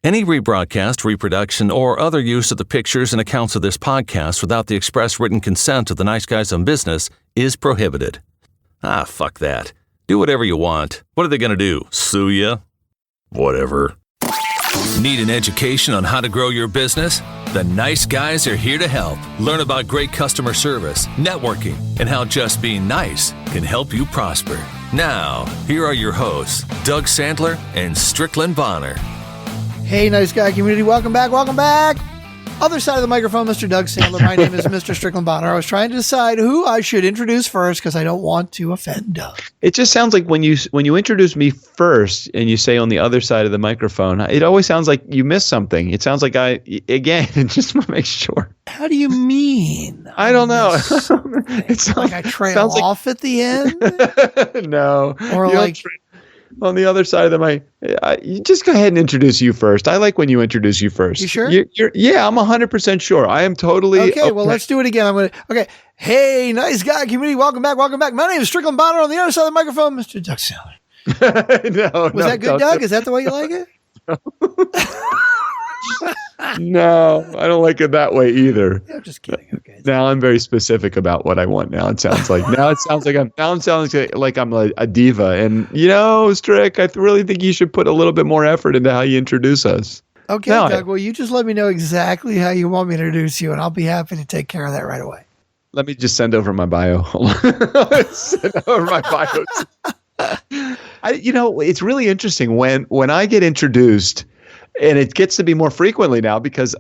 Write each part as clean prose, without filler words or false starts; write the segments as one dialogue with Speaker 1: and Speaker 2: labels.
Speaker 1: Any rebroadcast, reproduction, or other use of the pictures and accounts of this podcast without the express written consent of the Nice Guys on Business is prohibited. Ah, fuck that. Do whatever you want. What are they going to do? Sue ya? Whatever. Need an education on how to grow your business? The Nice Guys are here to help. Learn about great customer service, networking, and how just being nice can help you prosper. Now, here are your hosts, Doug Sandler and Strickland Bonner.
Speaker 2: Hey, Nice Guy community. Welcome back. Welcome back. Other side of the microphone, Mr. Doug Sandler. My name is Mr. Strickland Bonner. I was trying to decide who I should introduce first because I don't want to offend Doug.
Speaker 3: It just sounds like when you introduce me first and you say on the other side of the microphone, it always sounds like you missed something. It sounds like just want to make sure.
Speaker 2: How do you mean?
Speaker 3: I don't know.
Speaker 2: It's like I trail off at the end?
Speaker 3: No.
Speaker 2: Or like...
Speaker 3: On the other side of the mic, you just go ahead and introduce you first. I like when you introduce you first.
Speaker 2: You sure?
Speaker 3: Yeah, I'm 100% sure. I am totally
Speaker 2: okay. Well, let's do it again. Okay. Hey, Nice Guy community. Welcome back. Welcome back. My name is Strickland Bonner. On the other side of the microphone, Mr. Doug Sandler. Was that good, Doug? Is that the way you like it?
Speaker 3: No, I don't like it that way either.
Speaker 2: I'm just kidding. Okay.
Speaker 3: Now I'm very specific about what I want. Now it sounds like I'm a diva. And Strick, I really think you should put a little bit more effort into how you introduce us.
Speaker 2: Okay, Doug. Well, you just let me know exactly how you want me to introduce you, and I'll be happy to take care of that right away.
Speaker 3: Let me just send over my bio. Send over my bio. It's really interesting when I get introduced. And it gets to be more frequently now because,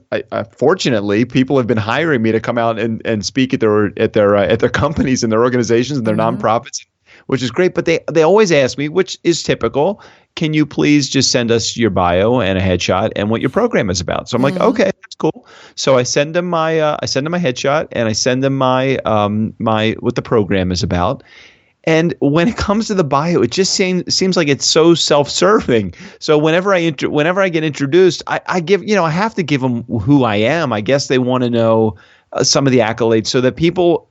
Speaker 3: fortunately, people have been hiring me to come out and speak at their companies and their organizations and their nonprofits, which is great. But they always ask me, which is typical, can you please just send us your bio and a headshot and what your program is about? So I'm like, okay, that's cool. So I send them my headshot and I send them my what the program is about. And when it comes to the bio, it just seems like it's so self-serving. So whenever I get introduced, I have to give them who I am. I guess they want to know some of the accolades so that people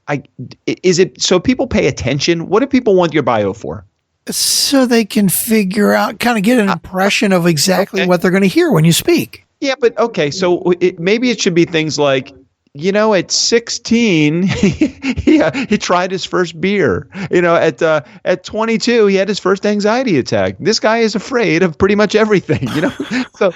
Speaker 3: pay attention. What do people want your bio for?
Speaker 2: So they can figure out, kind of get an impression of exactly what they're going to hear when you speak.
Speaker 3: Yeah, but okay. So maybe it should be things like, at 16, he tried his first beer. At 22, he had his first anxiety attack. This guy is afraid of pretty much everything. So,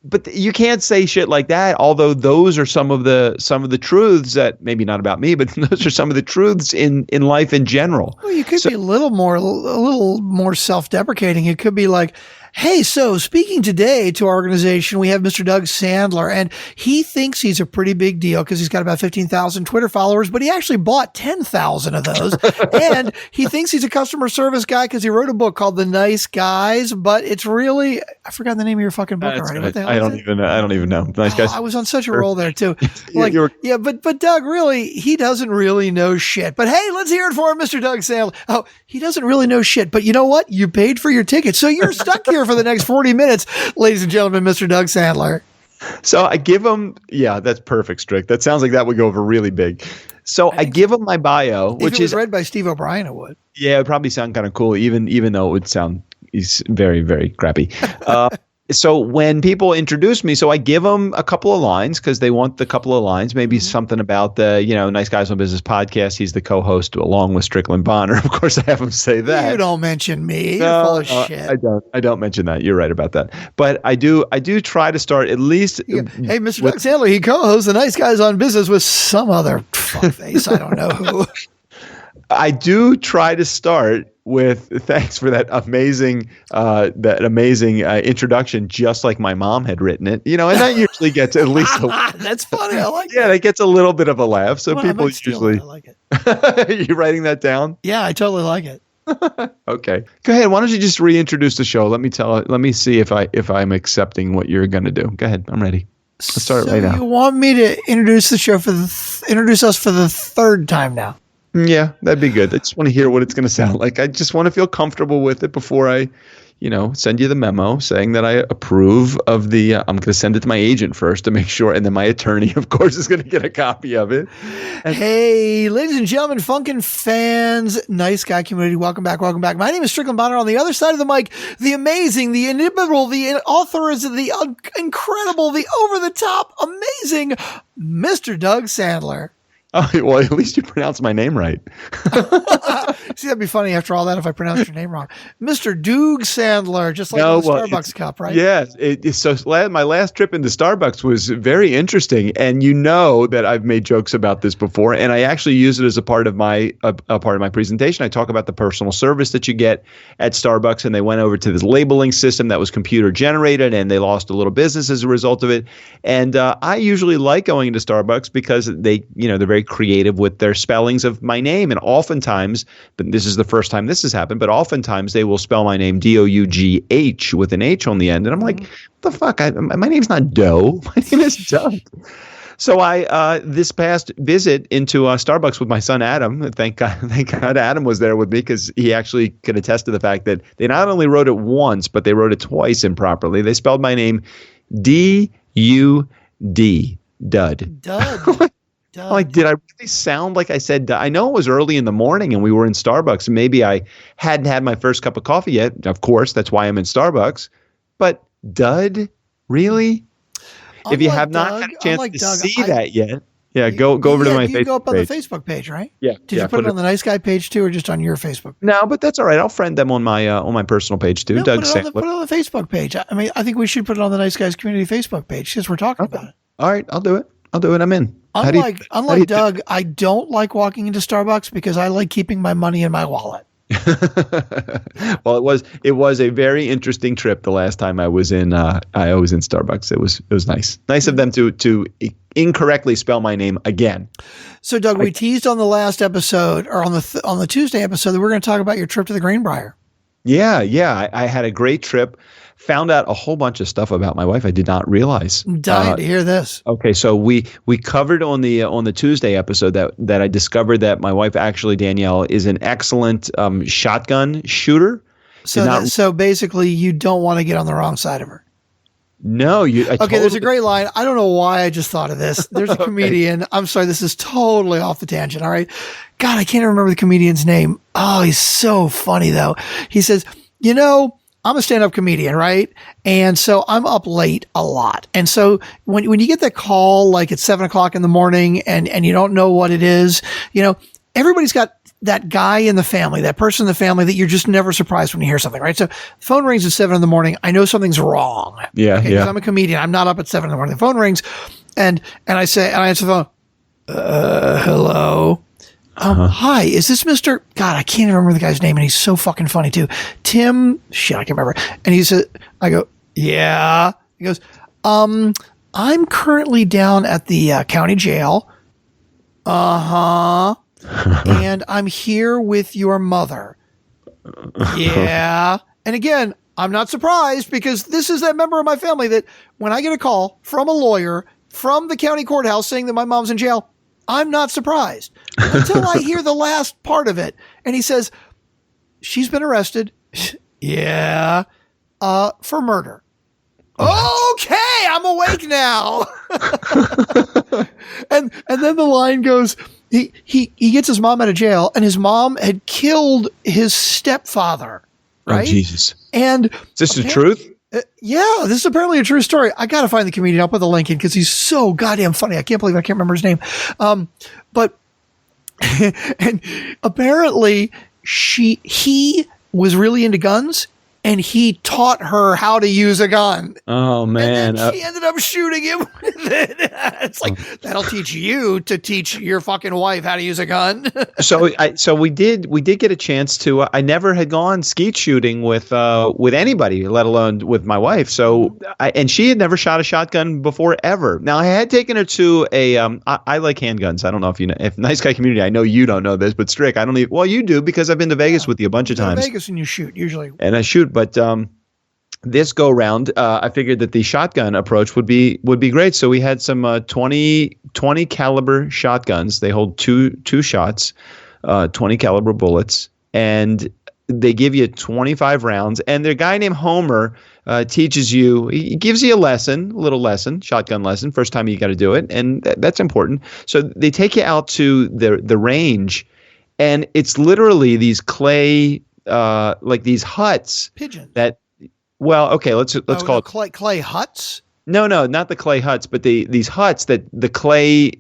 Speaker 3: but you can't say shit like that. Although those are some of the truths that maybe not about me, but those are some of the truths in life in general.
Speaker 2: Well, you could be a little more self-deprecating. It could be like, hey, so speaking today to our organization, we have Mr. Doug Sandler, and he thinks he's a pretty big deal because he's got about 15,000 Twitter followers, but he actually bought 10,000 of those. And he thinks he's a customer service guy because he wrote a book called The Nice Guys, but it's really, I forgot the name of your fucking book already. What the hell
Speaker 3: I don't even know. Nice Guys.
Speaker 2: I was on such a roll there too. But Doug, really, he doesn't really know shit. But hey, let's hear it for him, Mr. Doug Sandler. Oh, he doesn't really know shit, but you know what? You paid for your ticket, so you're stuck here for the next 40 minutes, ladies and gentlemen, Mr. Doug Sandler.
Speaker 3: So I give him, that's perfect, Strick. That sounds like that would go over really big. So I give him my bio, which is
Speaker 2: read by Steve O'Brien. It would.
Speaker 3: Yeah, it would probably sound kind of cool, even though it would sound very, very crappy. So when people introduce me, so I give them a couple of lines because they want the couple of lines, maybe something about the, Nice Guys on Business podcast. He's the co-host along with Strickland Bonner. Of course, I have him say that.
Speaker 2: You don't mention me. You're full of shit.
Speaker 3: I don't mention that. You're right about that. But I do try to start at least.
Speaker 2: Yeah. Hey, Mr. Doug Sandler, he co-hosts the Nice Guys on Business with some other fuckface. I don't know who.
Speaker 3: I do try to start with thanks for that amazing introduction, just like my mom had written it, and that usually gets at least
Speaker 2: that's funny. I like
Speaker 3: that gets a little bit of a laugh. So people usually
Speaker 2: I like it.
Speaker 3: Are you writing that down?
Speaker 2: Yeah, I totally like it.
Speaker 3: Okay, go ahead. Why don't you just reintroduce the show? Let me see if I'm accepting what you're going to do. Go ahead. I'm ready. Let's start right now.
Speaker 2: You want me to introduce the show introduce us for the third time now?
Speaker 3: Yeah, that'd be good. I just want to hear what it's going to sound like. I just want to feel comfortable with it before I, send you the memo saying that I approve of the. I'm going to send it to my agent first to make sure, and then my attorney, of course, is going to get a copy of it.
Speaker 2: Hey, ladies and gentlemen, Funkin' fans, nice guy community, welcome back, welcome back. My name is Strickland. On the other side of the mic, the amazing, the inimitable, the author is the incredible, the over-the-top, amazing Mr. Doug Sandler.
Speaker 3: Oh, well, at least you pronounced my name right.
Speaker 2: See, that'd be funny after all that if I pronounced your name wrong. Mr. Doug Sandler, just like the Starbucks cup, right?
Speaker 3: Yeah. So my last trip into Starbucks was very interesting. And that I've made jokes about this before. And I actually use it as a part of my presentation. I talk about the personal service that you get at Starbucks. And they went over to this labeling system that was computer generated. And they lost a little business as a result of it. And I usually like going into Starbucks because they're very creative with their spellings of my name. And oftentimes, but this is the first time this has happened, but oftentimes they will spell my name Dough with an H on the end. And I'm like, what the fuck? My name's not Doe. My name is Doug. So I this past visit into Starbucks with my son Adam, thank God Adam was there with me because he actually could attest to the fact that they not only wrote it once, but they wrote it twice improperly. They spelled my name D-U-D, Dud.
Speaker 2: Dud.
Speaker 3: Like, did I really sound like I said? I know it was early in the morning and we were in Starbucks. And maybe I hadn't had my first cup of coffee yet. Of course, that's why I'm in Starbucks. But Dud, really? If you have not had a chance to see that yet, go over to my Facebook page. Go up on the
Speaker 2: Facebook page, right?
Speaker 3: Yeah.
Speaker 2: Did you put it on the Nice Guy page too, or just on your Facebook page?
Speaker 3: No, but that's all right. I'll friend them on my personal page too.
Speaker 2: No,
Speaker 3: Doug
Speaker 2: put it on the Facebook page. I mean, I think we should put it on the Nice Guys Community Facebook page since we're talking about it.
Speaker 3: All right, I'll do it. I'm in.
Speaker 2: Unlike Doug, I don't like walking into Starbucks because I like keeping my money in my wallet.
Speaker 3: Well, it was a very interesting trip the last time I was in Starbucks. It was nice of them to incorrectly spell my name again.
Speaker 2: So Doug, we teased on the last episode or on the Tuesday episode that we're going to talk about your trip to the Greenbrier.
Speaker 3: Yeah. I had a great trip. Found out a whole bunch of stuff about my wife I did not realize.
Speaker 2: Dying to hear this.
Speaker 3: Okay, so we covered on the Tuesday episode that I discovered that my wife actually, Danielle, is an excellent shotgun shooter.
Speaker 2: So basically, you don't want to get on the wrong side of her.
Speaker 3: No,
Speaker 2: there's a great line. I don't know why I just thought of this. There's a comedian. I'm sorry, this is totally off the tangent. All right, God, I can't remember the comedian's name. Oh, he's so funny though. He says, I'm a stand-up comedian, right? And so I'm up late a lot. And so when you get that call, like at 7:00 in the morning and you don't know what it is, everybody's got that guy in the family, that person in the family that you're just never surprised when you hear something, right? So the phone rings at 7 a.m. I know something's wrong.
Speaker 3: Yeah.
Speaker 2: Okay, yeah. I'm a comedian. I'm not up at 7 a.m. The phone rings and I answer the phone. Hello. Hi, is this Mr. God, I can't remember the guy's name, and he's so fucking funny too. Tim, shit, I can't remember. And he said, I go, yeah. He goes, I'm currently down at the county jail. And I'm here with your mother. Yeah. And again, I'm not surprised because this is that member of my family that when I get a call from a lawyer from the county courthouse saying that my mom's in jail, I'm not surprised until I hear the last part of it. And he says, she's been arrested. Yeah. For murder. Okay. I'm awake now. and then the line goes, he gets his mom out of jail and his mom had killed his stepfather. Right.
Speaker 3: Oh, Jesus.
Speaker 2: And
Speaker 3: is this the truth?
Speaker 2: Yeah, this is apparently a true story. I got to find the comedian. I'll put the link in because he's so goddamn funny. I can't believe I can't remember his name. But and apparently he was really into guns and he taught her how to use a gun.
Speaker 3: Oh man.
Speaker 2: And she ended up shooting him with it. It's like, that'll teach you to teach your fucking wife how to use a gun.
Speaker 3: So we did get a chance to, I never had gone skeet shooting with anybody, let alone with my wife. So, and she had never shot a shotgun before ever. Now I had taken her to I like handguns. I don't know if you know, if Nice Guy Community, I know you don't know this, but Strick, I don't even, well, you do because I've been to Vegas with you a bunch of times.
Speaker 2: Vegas and you shoot usually.
Speaker 3: And I shoot. But this go round, I figured that the shotgun approach would be great. So we had some 20 caliber shotguns. They hold two shots, 20 caliber bullets. And they give you 25 rounds, and their guy named Homer teaches you. He gives you a little lesson, shotgun lesson. First time you got to do it, and that's important. So they take you out to the range, and it's literally these clay, like these huts.
Speaker 2: Pigeon.
Speaker 3: Well, okay, let's call it
Speaker 2: clay huts.
Speaker 3: No, not the clay huts, but these huts that the clay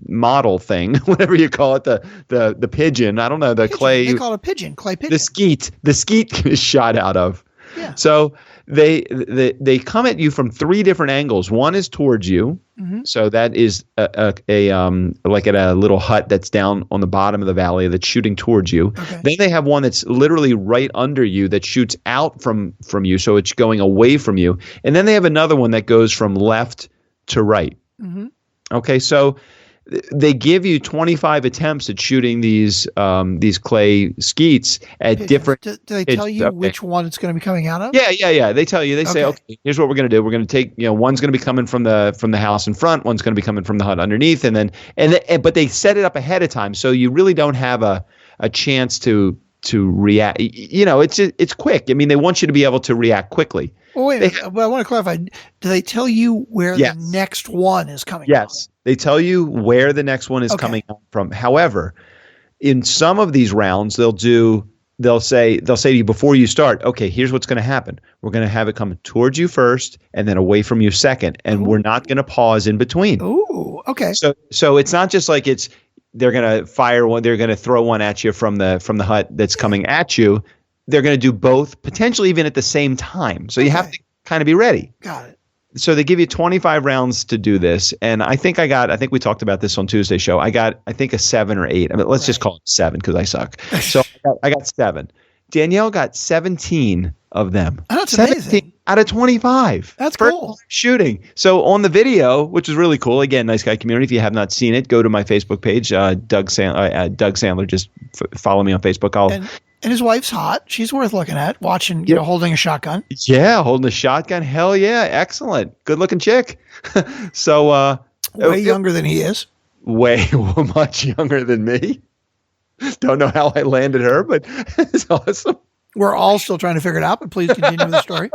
Speaker 3: model thing, whatever you call it, the pigeon. I don't know, the
Speaker 2: pigeon.
Speaker 3: clay.
Speaker 2: They call it a pigeon, clay pigeon.
Speaker 3: The skeet is shot out of.
Speaker 2: Yeah.
Speaker 3: So they come at you from three different angles. One is towards you, so that is like at a little hut that's down on the bottom of the valley that's shooting towards you.
Speaker 2: Okay.
Speaker 3: Then they have one that's literally right under you that shoots out from you, so it's going away from you. And then they have another one that goes from left to right. Mm-hmm. Okay, so they give you 25 attempts at shooting these clay skeets at different.
Speaker 2: Do they tell you which one it's going to be coming out of?
Speaker 3: Yeah. They tell you. They say, okay, here's what we're going to do. We're going to take, one's going to be coming from the house in front, one's going to be coming from the hut underneath, but they set it up ahead of time, so you really don't have a chance to react. It's quick. I mean, they want you to be able to react quickly.
Speaker 2: Well, wait a minute. But I want to clarify. Do they tell you where the next one is coming from?
Speaker 3: Yes. They tell you where the next one is coming from. However, in some of these rounds, they'll say to you before you start, okay, here's what's going to happen. We're going to have it come towards you first and then away from you second. And we're not going to pause in between.
Speaker 2: Ooh, okay.
Speaker 3: So it's not just like they're going to fire one, they're going to throw one at you from the hut that's coming at you. They're going to do both, potentially even at the same time. So you have to kind of be ready.
Speaker 2: Got it.
Speaker 3: So they give you 25 rounds to do this. And I think we talked about this on Tuesday's show. I got a 7 or 8. I mean, let's just call it 7 because I suck. So I got 7. Danielle got 17 of them.
Speaker 2: Oh, that's amazing.
Speaker 3: Out of 25.
Speaker 2: That's
Speaker 3: First
Speaker 2: cool.
Speaker 3: Shooting. So on the video, which is really cool. Again, Nice Guy Community. If you have not seen it, go to my Facebook page, Doug Sandler. Just follow me on Facebook.
Speaker 2: And his wife's hot. She's worth looking at, watching, holding a shotgun.
Speaker 3: Yeah, holding a shotgun. Hell yeah. Excellent. Good looking chick. So,
Speaker 2: way younger than he is.
Speaker 3: Way much younger than me. Don't know how I landed her, but it's awesome.
Speaker 2: We're all still trying to figure it out, but please continue with the story.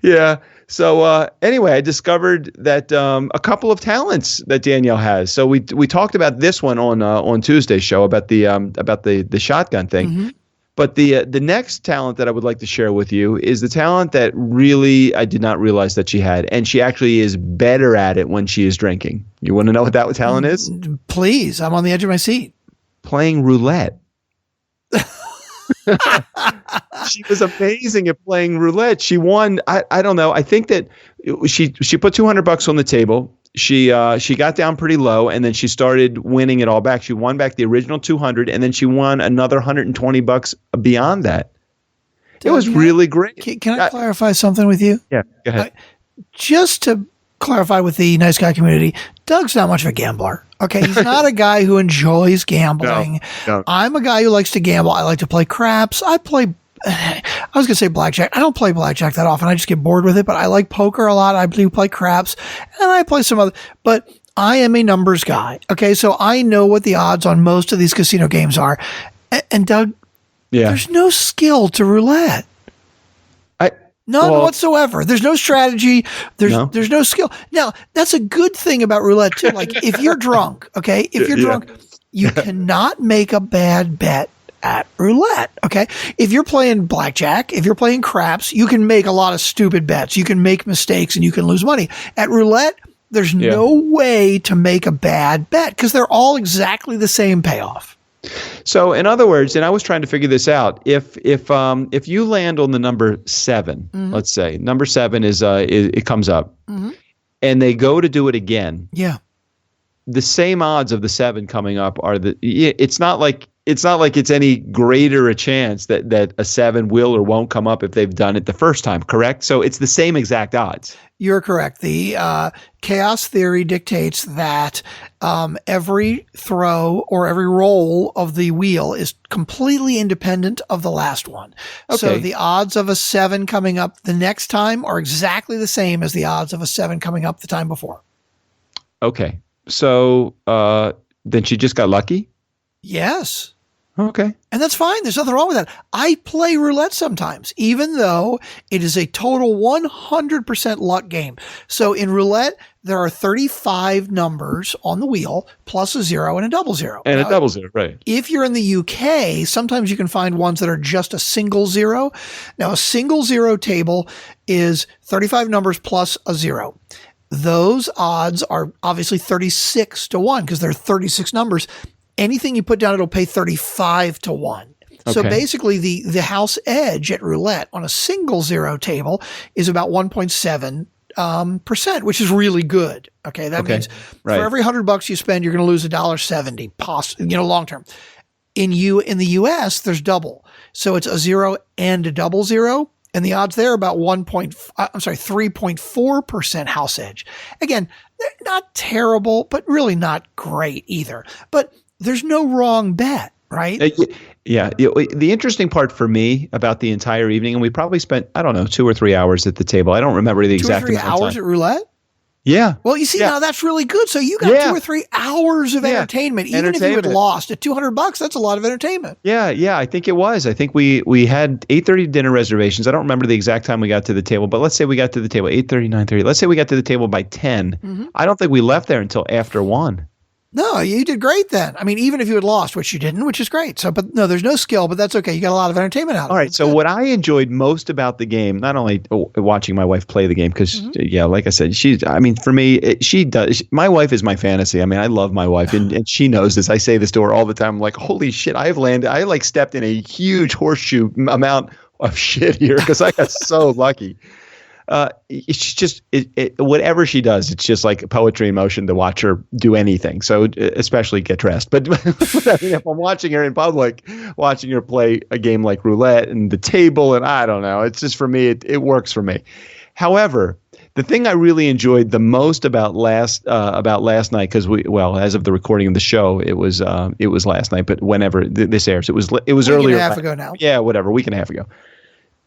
Speaker 3: Yeah. So anyway, I discovered that a couple of talents that Danielle has. So we talked about this one on Tuesday's show about the shotgun thing. Mm-hmm. But the next talent that I would like to share with you is the talent that really I did not realize that she had, and she actually is better at it when she is drinking. You want to know what that talent is?
Speaker 2: Please, I'm on the edge of my seat.
Speaker 3: Playing roulette. She was amazing at playing roulette. She won. I don't know. I think that she put $200 on the table. She got down pretty low, and then she started winning it all back. She won back the original 200, and then she won another $120 beyond that. It was really great.
Speaker 2: Can I clarify something with you?
Speaker 3: Yeah, go ahead.
Speaker 2: Just to clarify with the Nice Guy community, Doug's not much of a gambler. Okay, he's not a guy who enjoys gambling.
Speaker 3: No.
Speaker 2: I'm a guy who likes to gamble. I like to play craps. I was going to say blackjack. I don't play blackjack that often. I just get bored with it, but I like poker a lot. I do play craps, and I play some other, but I am a numbers guy. Okay, so I know what the odds on most of these casino games are. And Doug, there's no skill to roulette. None whatsoever. There's no strategy. There's no skill. Now, that's a good thing about roulette too. Like if you're drunk, okay, drunk, you cannot make a bad bet at roulette. Okay. If you're playing blackjack, if you're playing craps, you can make a lot of stupid bets. You can make mistakes and you can lose money. At roulette, there's no way to make a bad bet because they're all exactly the same payoff.
Speaker 3: So, in other words, and I was trying to figure this out. If you land on the number 7, let's say number 7 is it comes up, and they go to do it again.
Speaker 2: Yeah,
Speaker 3: the same odds of the 7 coming up are it's not like it's any greater a chance that a 7 will or won't come up if they've done it the first time. Correct. So it's the same exact odds.
Speaker 2: You're correct. The chaos theory dictates that every throw or every roll of the wheel is completely independent of the last one. Okay. So the odds of a 7 coming up the next time are exactly the same as the odds of a 7 coming up the time before.
Speaker 3: Okay. So then she just got lucky?
Speaker 2: Yes.
Speaker 3: Okay.
Speaker 2: And that's fine. There's nothing wrong with that. I play roulette sometimes, even though it is a total 100% luck game. So in roulette, there are 35 numbers on the wheel plus a 0 and a double 0.
Speaker 3: And
Speaker 2: now,
Speaker 3: a double 0, right.
Speaker 2: If you're in the UK, sometimes you can find ones that are just a single 0. Now, a single 0 table is 35 numbers plus a 0. Those odds are obviously 36 to 1 because there are 36 numbers. Anything you put down, it'll pay 35 to 1. So basically the house edge at roulette on a single 0 table is about 1.7%, which is really good. Okay. That means for every $100 you spend, you're going to lose $1.70, long term. In the US, there's double. So it's a 0 and a double 0. And the odds there are about 3.4% house edge. Again, they're not terrible, but really not great either. But there's no wrong bet, right?
Speaker 3: Yeah. The interesting part for me about the entire evening, and we probably spent, 2 or 3 hours at the table. I don't remember the exact amount of time. 2 or 3 hours
Speaker 2: at roulette?
Speaker 3: Yeah.
Speaker 2: Well, you see, now that's really good. So you got 2 or 3 hours of entertainment. Even if you had lost at $200, that's a lot of entertainment.
Speaker 3: Yeah. I think it was. I think we had 8:30 dinner reservations. I don't remember the exact time we got to the table, but let's say we got to the table 8:30, 9:30. Let's say we got to the table by 10. Mm-hmm. I don't think we left there until after 1.
Speaker 2: No, you did great then. I mean, even if you had lost, which you didn't, which is great. So, but no, there's no skill, but that's okay. You got a lot of entertainment out of it.
Speaker 3: All right. So what I enjoyed most about the game, not only watching my wife play the game, because like I said, for me, she does. My wife is my fantasy. I mean, I love my wife and she knows this. I say this to her all the time. I'm like, holy shit, I stepped in a huge horseshoe amount of shit here because I got so lucky. It's just whatever she does, it's just like poetry in motion to watch her do anything. So especially get dressed. But if I'm watching her in public, watching her play a game like roulette and the table, and I don't know, it's just for me, it works for me. However, the thing I really enjoyed the most about last night, because as of the recording of the show, it was last night. But whenever this airs, it was earlier.
Speaker 2: A week and a half ago now.
Speaker 3: Yeah, whatever, a week and a half ago.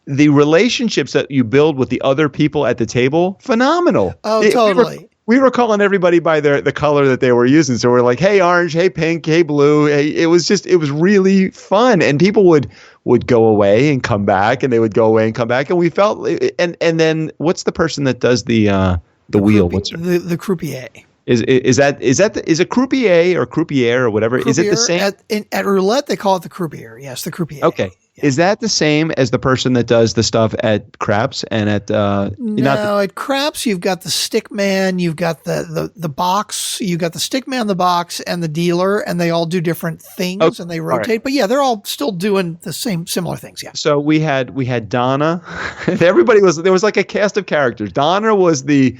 Speaker 3: The relationships that you build with the other people at the table, phenomenal.
Speaker 2: Oh, totally.
Speaker 3: We were calling everybody by the color that they were using. So we're like, hey, orange, hey, pink, hey, blue. Hey, it was really fun. And people would go away and come back, and they would go away and come back. And we felt, and then what's the person that does the wheel? What's
Speaker 2: the croupier?
Speaker 3: Is a croupier or croupier or whatever? Croupier, is it the same?
Speaker 2: At roulette, they call it the croupier. Yes, the croupier.
Speaker 3: Okay. Yeah. Is that the same as the person that does the stuff at craps and at
Speaker 2: at craps you've got the stick man, you've got the box, you've got the stick man, the box, and the dealer, and they all do different things and they rotate. Right. But yeah, they're all still doing the similar things. Yeah.
Speaker 3: So we had Donna. There was like a cast of characters. Donna was the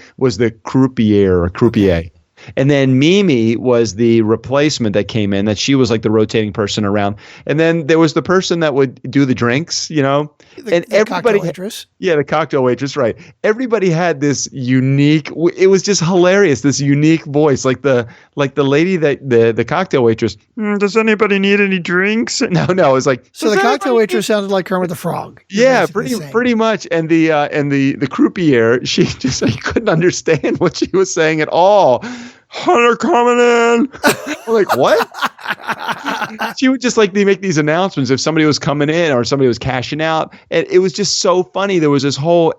Speaker 3: croupier or croupier. Okay. And then Mimi was the replacement that came in, that she was like the rotating person around. And then there was the person that would do the drinks, and everybody,
Speaker 2: cocktail waitress.
Speaker 3: Yeah, the cocktail waitress, right. Everybody had this unique, it was just hilarious, this unique voice, like the lady that the cocktail waitress, does anybody need any drinks? No, it was like,
Speaker 2: so the cocktail waitress sounded like Kermit the Frog.
Speaker 3: Yeah, pretty much. And the croupier, she just couldn't understand what she was saying at all. Hunter coming in. I'm like, what? She would just they make these announcements if somebody was coming in or somebody was cashing out. And it was just so funny. There's this whole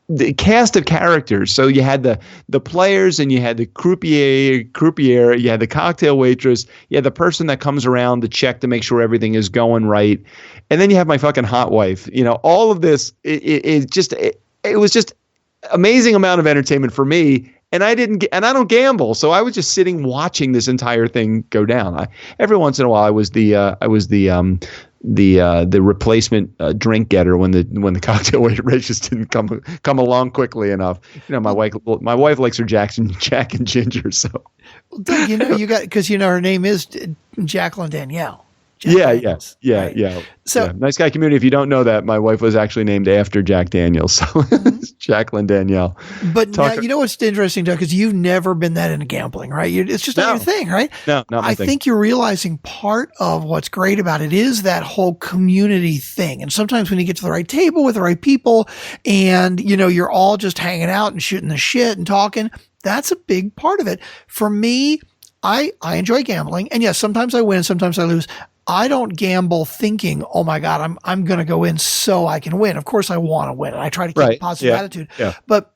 Speaker 3: the cast of characters. So you had the players, and you had the croupier, you had the cocktail waitress, you had the person that comes around to check to make sure everything is going right. And then you have my fucking hot wife. All of this, it was just amazing amount of entertainment for me. And I don't gamble, so I was just sitting watching this entire thing go down. Every once in a while, I was the replacement drink getter when the cocktail waitress didn't come along quickly enough. My wife likes her Jack and Ginger. So,
Speaker 2: well, Doug, you got, because her name is Jacqueline Danielle.
Speaker 3: Yeah. So nice guy community. If you don't know that, my wife was actually named after Jack Daniels. So Jacqueline Danielle.
Speaker 2: But now, what's interesting, Doug, because you've never been that into gambling, right? It's just not your thing, right?
Speaker 3: No, not my thing.
Speaker 2: I think you're realizing part of what's great about it is that whole community thing. And sometimes when you get to the right table with the right people, and you're all just hanging out and shooting the shit and talking, that's a big part of it. For me, I enjoy gambling, and yes, sometimes I win, sometimes I lose. I don't gamble thinking, oh my God, I'm going to go in so I can win. Of course I want to win, and I try to keep a positive attitude. Yeah. But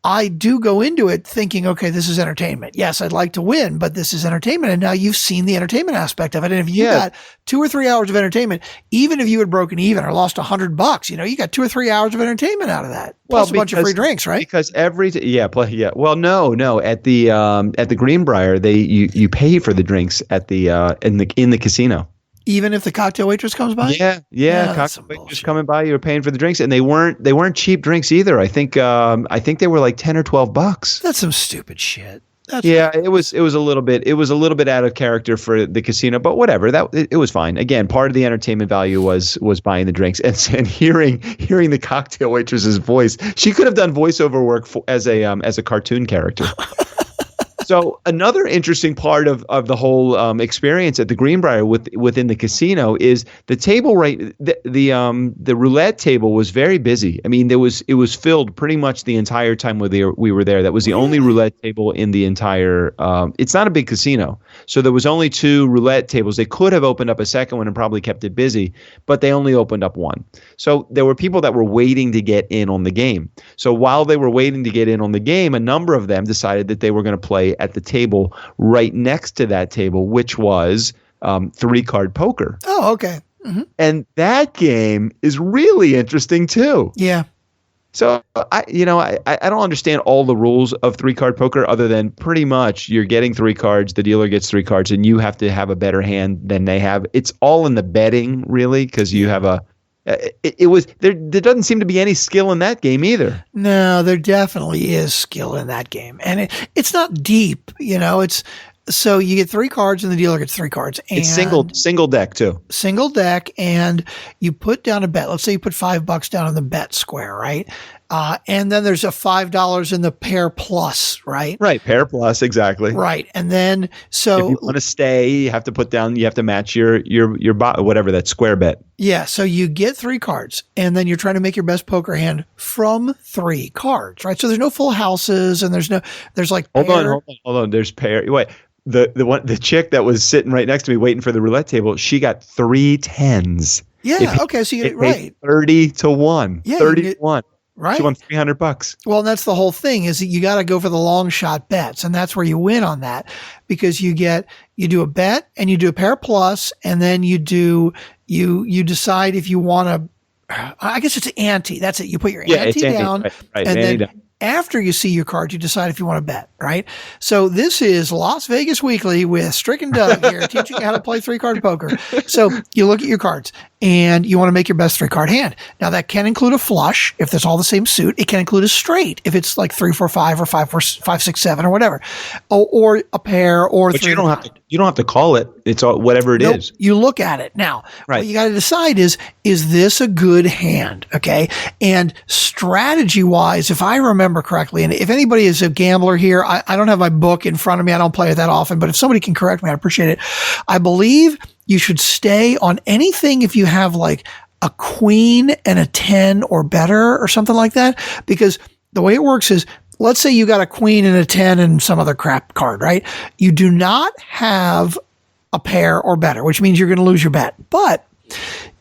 Speaker 2: I do go into it thinking, okay, this is entertainment. Yes, I'd like to win, but this is entertainment. And now you've seen the entertainment aspect of it. And if you got 2 or 3 hours of entertainment, even if you had broken even or lost $100, you got 2 or 3 hours of entertainment out of that. Plus a bunch of free drinks, right?
Speaker 3: Because Well, no. At the Greenbrier, you pay for the drinks at the in the casino.
Speaker 2: Even if the cocktail waitress comes by?
Speaker 3: Yeah. Cocktail waitress coming by, you were paying for the drinks, and they weren't cheap drinks either. I think they were like $10 or $12.
Speaker 2: That's some stupid shit.
Speaker 3: It was a little bit out of character for the casino, but whatever. It was fine. Again, part of the entertainment value was buying the drinks and hearing the cocktail waitress's voice. She could have done voiceover work as a cartoon character. So another interesting part of the whole experience at the Greenbrier within the casino is the table the roulette table was very busy. I mean, it was filled pretty much the entire time we were there. That was the only roulette table in the entire. It's not a big casino, so there was only 2 roulette tables. They could have opened up a second one and probably kept it busy, but they only opened up one. So there were people that were waiting to get in on the game. So while they were waiting to get in on the game, a number of them decided that they were going to play at the table right next to that table, which was 3-card poker.
Speaker 2: Oh, okay. Mm-hmm.
Speaker 3: And that game is really interesting too.
Speaker 2: Yeah.
Speaker 3: So I don't understand all the rules of 3-card poker other than pretty much you're getting 3 cards, the dealer gets 3 cards, and you have to have a better hand than they have. It's all in the betting, really, because you have a. There doesn't seem to be any skill in that game either.
Speaker 2: No, there definitely is skill in that game, and it's not deep. It's so you get 3 cards and the dealer gets 3 cards. And
Speaker 3: it's single deck too.
Speaker 2: Single deck, and you put down a bet. Let's say you put $5 down on the bet square, right? And then there's a $5 in the pair plus, right?
Speaker 3: Right, pair plus, exactly.
Speaker 2: Right, and then so
Speaker 3: if you want to stay, you have to match your whatever that square bet.
Speaker 2: Yeah, so you get 3 cards, and then you're trying to make your best poker hand from 3 cards, right? So there's no full houses, and there's like
Speaker 3: hold on. There's pair. Wait, the chick that was sitting right next to me waiting for the roulette table, she got 3 10s.
Speaker 2: Yeah, okay, so you get it right.
Speaker 3: 30-1. Yeah, 30-1.
Speaker 2: Right.
Speaker 3: She won $300.
Speaker 2: Well, and that's the whole thing is that you got to go for the long shot bets. And that's where you win on that because you do a bet and you do a pair plus, and then you decide if you want to, I guess it's ante. That's it. You put your ante down,
Speaker 3: right,
Speaker 2: and then after you see your card, you decide if you want to bet, right? So this is Las Vegas Weekly with Strick and Doug here teaching you how to play 3-card poker. So you look at your cards and you want to make your best 3-card hand. Now that can include a flush if there's all the same suit. It can include a straight if it's like 3, 4, 5 or 5, 4, 5, 6, 7 or whatever, or a pair or
Speaker 3: but
Speaker 2: 3.
Speaker 3: You don't have to call it. It's all, whatever it is.
Speaker 2: You look at it. Now, what you got to decide is this a good hand? Okay. And strategy wise, if I remember correctly, and if anybody is a gambler here, I don't have my book in front of me. I don't play it that often, but if somebody can correct me, I'd appreciate it. I believe you should stay on anything if you have like a queen and a 10 or better or something like that, because the way it works is, let's say you got a queen and a 10 and some other crap card, right? You do not have a pair or better, which means you're going to lose your bet, but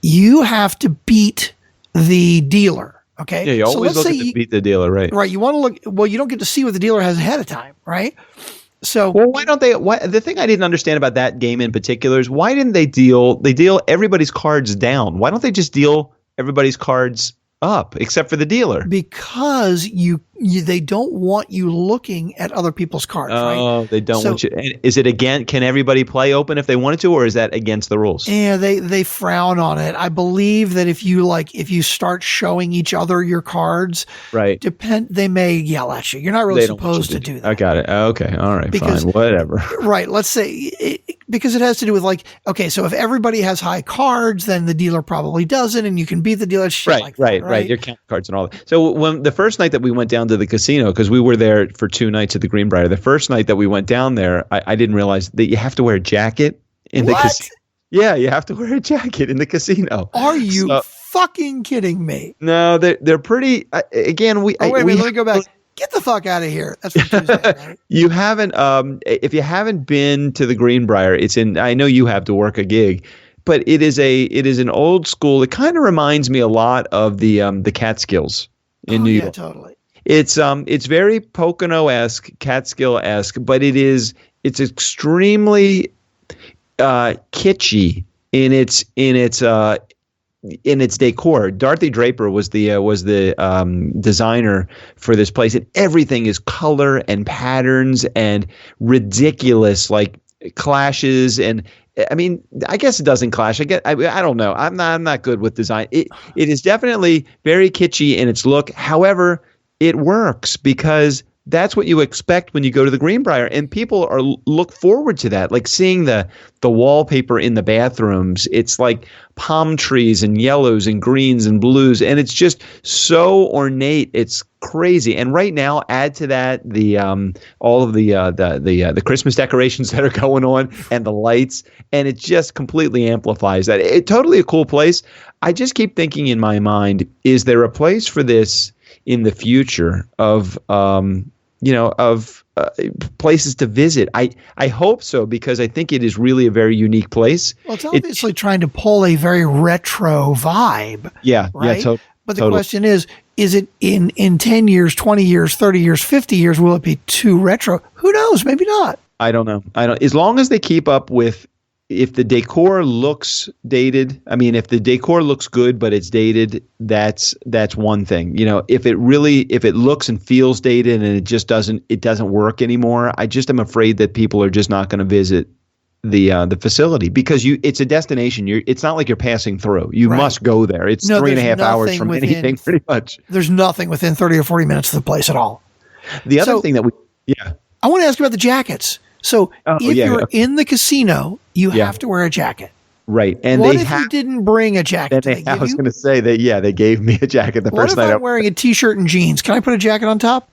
Speaker 2: you have to beat the dealer. Okay.
Speaker 3: Yeah, you always look to beat the dealer, right?
Speaker 2: Right. You want to look, well, you don't get to see what the dealer has ahead of time, right? So,
Speaker 3: well, why don't they? The thing I didn't understand about that game in particular is why didn't they deal everybody's cards down? Why don't they just deal everybody's cards up except for the dealer?
Speaker 2: Because they don't want you looking at other people's cards.
Speaker 3: Oh, right? They don't want you. And is it can everybody play open if they wanted to, or is that against the rules?
Speaker 2: Yeah, they frown on it. I believe that if you start showing each other your cards,
Speaker 3: right?
Speaker 2: They may yell at you. You're not really supposed to do that.
Speaker 3: I got it. Okay, all right, fine, whatever.
Speaker 2: Right. Let's say because it has to do with like, okay, so if everybody has high cards, then the dealer probably doesn't, and you can beat the dealer. Right.
Speaker 3: Your count cards and all that. So when the first night that we went down to the casino, because we were there for 2 nights at the Greenbrier, the first night that we went down there, I didn't realize that you have to wear a jacket in the casino. Yeah, you have to wear a jacket in the casino.
Speaker 2: Are you fucking kidding me?
Speaker 3: No, they're pretty. Again,
Speaker 2: let me go back. Get the fuck out of here. That's from Tuesday, right?
Speaker 3: You haven't, if you haven't been to the Greenbrier, I know you have to work a gig, but it is an old school. It kind of reminds me a lot of the Catskills in New York.
Speaker 2: Totally.
Speaker 3: It's very Pocono-esque, Catskill-esque, but it's extremely kitschy in its decor. Dorothy Draper was the designer for this place, and everything is color and patterns and ridiculous, like clashes. And I mean, I guess it doesn't clash. I don't know. I'm not good with design. It is definitely very kitschy in its look. However, it works because that's what you expect when you go to the Greenbrier, and people look forward to that. Like seeing the wallpaper in the bathrooms, it's like palm trees and yellows and greens and blues, and it's just so ornate. It's crazy. And right now, add to that the all of the Christmas decorations that are going on and the lights, and it just completely amplifies that. It's totally a cool place. I just keep thinking in my mind, is there a place for this in the future of places to visit? I hope so, because I think it is really a very unique place.
Speaker 2: Well, it's obviously trying to pull a very retro vibe.
Speaker 3: Yeah.
Speaker 2: Right.
Speaker 3: Yeah.
Speaker 2: But the question is it in 10 years, 20 years, 30 years, 50 years, will it be too retro? Who knows? Maybe not.
Speaker 3: I don't know. As long as they keep up with, if the decor looks dated, I mean, if the decor looks good but it's dated, that's one thing. If it looks and feels dated and it doesn't work anymore, I just am afraid that people are just not going to visit the facility, because it's a destination. It's not like you're passing through. You must go there. It's 3.5 hours from anything, pretty much.
Speaker 2: There's nothing within 30 or 40 minutes of the place at all.
Speaker 3: The other thing that
Speaker 2: I want to ask you about the jackets. So if you're in the casino, you have to wear a jacket.
Speaker 3: Right. And
Speaker 2: what if you didn't bring a jacket?
Speaker 3: I was going to say that, they gave me a jacket the first night.
Speaker 2: What if I'm wearing a T-shirt and jeans? Can I put a jacket on top?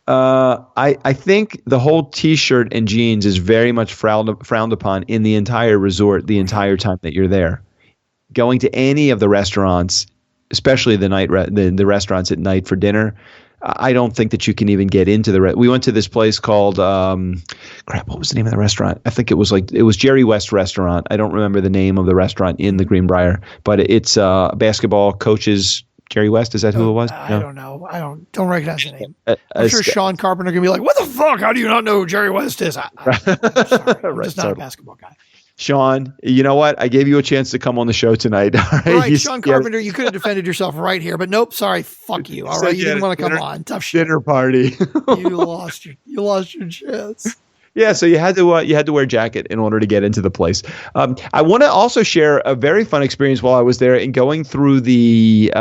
Speaker 3: I think the whole T-shirt and jeans is very much frowned upon in the entire resort the entire time that you're there. Going to any of the restaurants, especially the restaurants at night for dinner, I don't think that you can even get into we went to this place called, what was the name of the restaurant? I think it was Jerry West Restaurant. I don't remember the name of the restaurant in the Greenbrier, but it's basketball coaches. Jerry West, is that who it was?
Speaker 2: I don't know. I don't recognize the name. I'm sure Sean Carpenter can be like, what the fuck? How do you not know who Jerry West is? I'm sorry. I'm just not a basketball guy.
Speaker 3: Sean, you know what? I gave you a chance to come on the show tonight. All
Speaker 2: right, Sean Carpenter, you could have defended yourself right here, but nope. Sorry, fuck you. All right, you didn't want to come on. Tough shit.
Speaker 3: Dinner party.
Speaker 2: You lost your chance.
Speaker 3: Yeah, so you had to wear a jacket in order to get into the place. I want to also share a very fun experience while I was there in going through the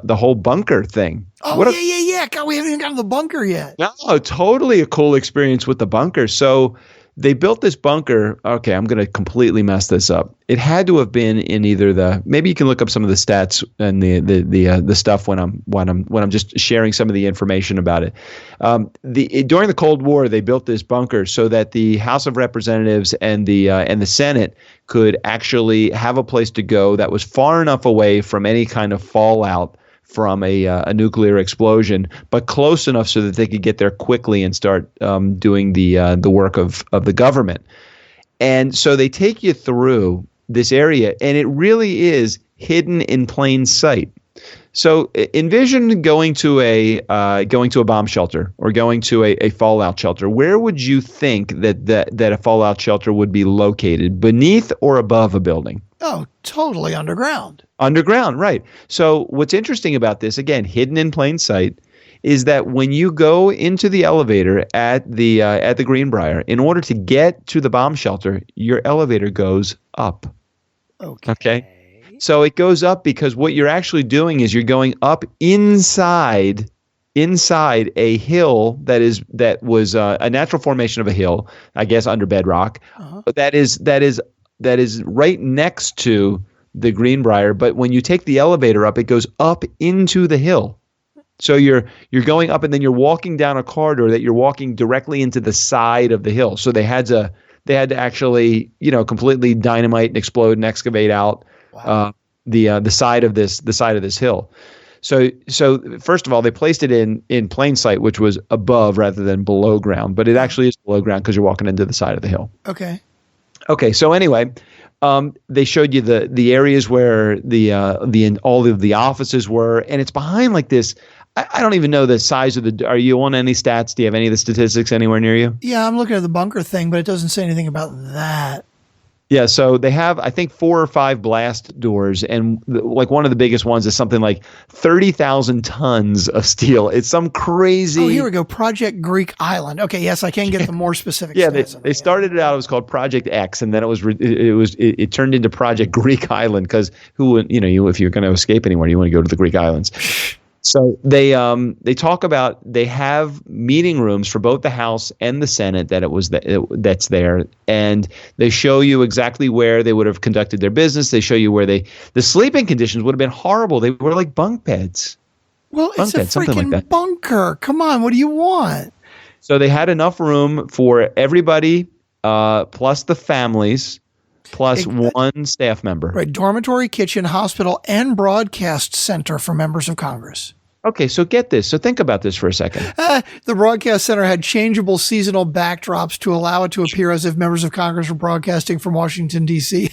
Speaker 3: whole bunker thing.
Speaker 2: Oh, yeah. God, we haven't even gotten to the bunker yet.
Speaker 3: No, totally a cool experience with the bunker. So they built this bunker. Okay, I'm going to completely mess this up. It had to have been in either maybe you can look up some of the stats and the stuff when I'm just sharing some of the information about it. During the Cold War, they built this bunker so that the House of Representatives and the Senate could actually have a place to go that was far enough away from any kind of fallout from a nuclear explosion, but close enough so that they could get there quickly and start doing the work of the government. And so they take you through this area, and it really is hidden in plain sight. So envision going to a bomb shelter or going to a fallout shelter. Where would you think that a fallout shelter would be located? Beneath or above a building?
Speaker 2: Oh, totally underground.
Speaker 3: Underground, right. So what's interesting about this, again, hidden in plain sight, is that when you go into the elevator at the Greenbrier, in order to get to the bomb shelter, your elevator goes up. Okay. So it goes up because what you're actually doing is you're going up inside a hill that was a natural formation of a hill, I guess under bedrock. But that is right next to the Greenbrier. But when you take the elevator up, it goes up into the hill. So you're going up, and then you're walking down a corridor that you're walking directly into the side of the hill. So they had to actually, completely dynamite and explode and excavate out the side of this hill. So first of all, they placed it in plain sight, which was above rather than below ground, but it actually is below ground because you're walking into the side of the hill.
Speaker 2: Okay.
Speaker 3: Okay. So anyway, they showed you the areas where all of the offices were, and it's behind like this. I don't even know the size of are you on any stats? Do you have any of the statistics anywhere near you?
Speaker 2: Yeah, I'm looking at the bunker thing, but it doesn't say anything about that.
Speaker 3: Yeah, so they have, I think, 4 or 5 blast doors, and like one of the biggest ones is something like 30,000 tons of steel. It's some crazy.
Speaker 2: Oh, here we go. Project Greek Island. Okay, yes, I can get the more specific.
Speaker 3: Yeah, they started it out. It was called Project X, and then it turned into Project Greek Island because if you're going to escape anywhere, you want to go to the Greek islands. So they talk about they have meeting rooms for both the House and the Senate that's there, and they show you exactly where they would have conducted their business. They show you where the sleeping conditions would have been horrible. They were like bunk beds.
Speaker 2: Well, it's a freaking bunker. Come on, what do you want?
Speaker 3: So they had enough room for everybody, plus the families. Plus one staff member.
Speaker 2: Right. Dormitory, kitchen, hospital, and broadcast center for members of Congress.
Speaker 3: Okay, so get this. So think about this for a second.
Speaker 2: The broadcast center had changeable seasonal backdrops to allow it to appear as if members of Congress were broadcasting from Washington, D.C.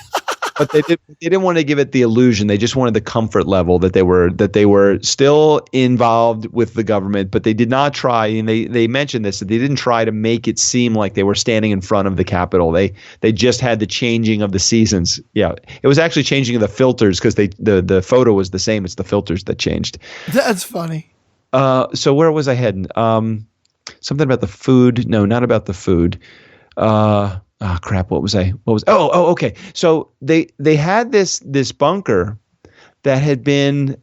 Speaker 3: But they didn't want to give it the illusion. They just wanted the comfort level that they were still involved with the government, but they did not try. And they mentioned this, that they didn't try to make it seem like they were standing in front of the Capitol. They just had the changing of the seasons. Yeah, it was actually changing of the filters because the photo was the same. It's the filters that changed.
Speaker 2: That's funny.
Speaker 3: So where was I heading? Something about the food. No, not about the food. Oh crap! Okay. So they had this bunker that had been